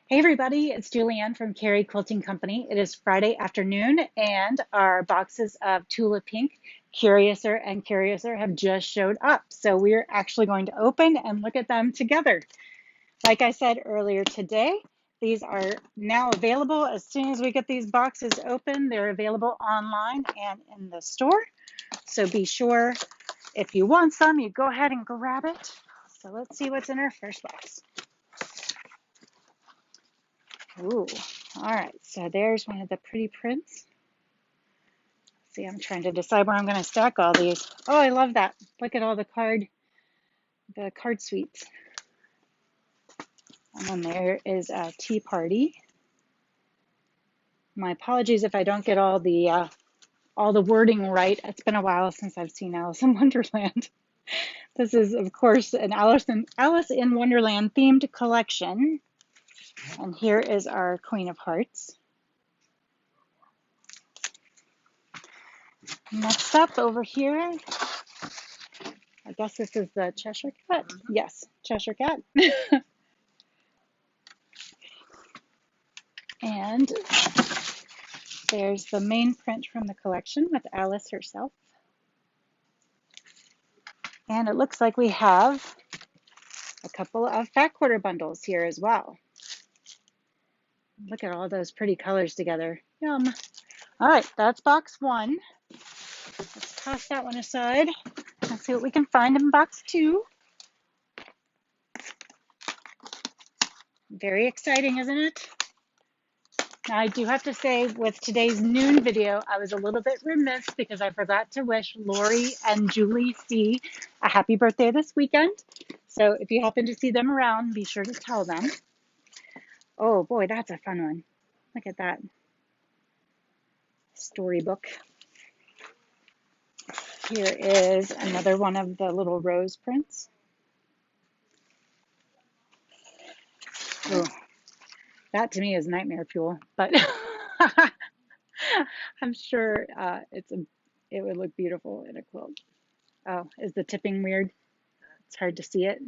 Hey everybody, it's Julianne from Cary Quilting Company. It is Friday afternoon and our boxes of Tula Pink, Curiouser, and Curiouser have just showed up. So we're actually going to open and look at them together. Like I said earlier today, these are now available. As soon as we get these boxes open, they're available online and in the store. So be sure if you want some, you go ahead and grab it. So let's see what's in our first box. Ooh, all right, so there's one of the pretty prints. See, I'm trying to decide where I'm going to stack all these. Oh, I love that. Look at all the card suites. And then there is a tea party. My apologies if I don't get all the wording right. It's been a while since I've seen Alice in Wonderland. This is, of course, an Alice in Wonderland themed collection. And here is our Queen of Hearts. Next up over here, I guess this is the Cheshire Cat. Yes, Cheshire Cat. And there's the main print from the collection with Alice herself. And it looks like we have a couple of fat quarter bundles here as well. Look at all those pretty colors together. Yum. All right, that's box one. Let's toss that one aside. Let's see what we can find in box two. Very exciting, isn't it? Now, I do have to say, with today's noon video, I was a little bit remiss because I forgot to wish Lori and Julie C. a happy birthday this weekend. So if you happen to see them around, be sure to tell them. Oh boy, that's a fun one. Look at that storybook. Here is another one of the little rose prints. Ooh, that to me is nightmare fuel, but I'm sure it would look beautiful in a quilt. Oh, is the tipping weird? It's hard to see it.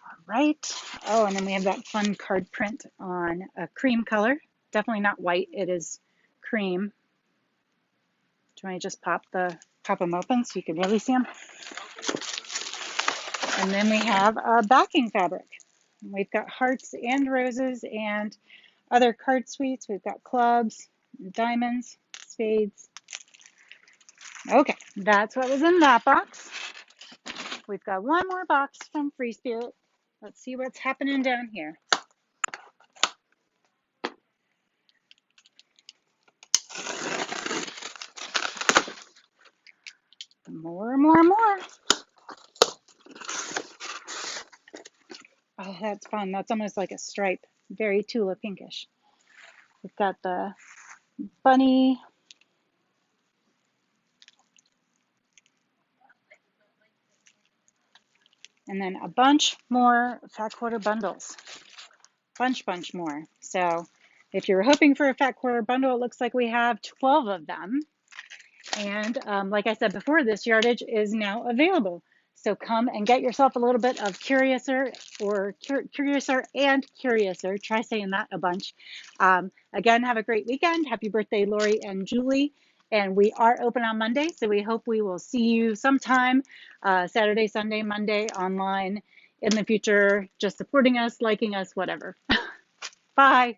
All right. Oh, and then we have that fun card print on a cream color. Definitely not white. It is cream. Do you want to just pop them open so you can really see them? And then we have a backing fabric. We've got hearts and roses and other card suites. We've got clubs, diamonds, spades. Okay, that's what was in that box. We've got one more box from Free Spirit. Let's see what's happening down here. More. Oh, that's fun. That's almost like a stripe. Very Tula pinkish. We've got the bunny. And then a bunch more fat quarter bundles. Bunch more. So if you're hoping for a fat quarter bundle, it looks like we have 12 of them. And like I said before, this yardage is now available. So come and get yourself a little bit of Curiouser or Curiouser and Curiouser. Try saying that a bunch. Again, have a great weekend. Happy birthday, Lori and Julie. And we are open on Monday, so we hope we will see you sometime Saturday, Sunday, Monday online in the future, just supporting us, liking us, whatever. Bye.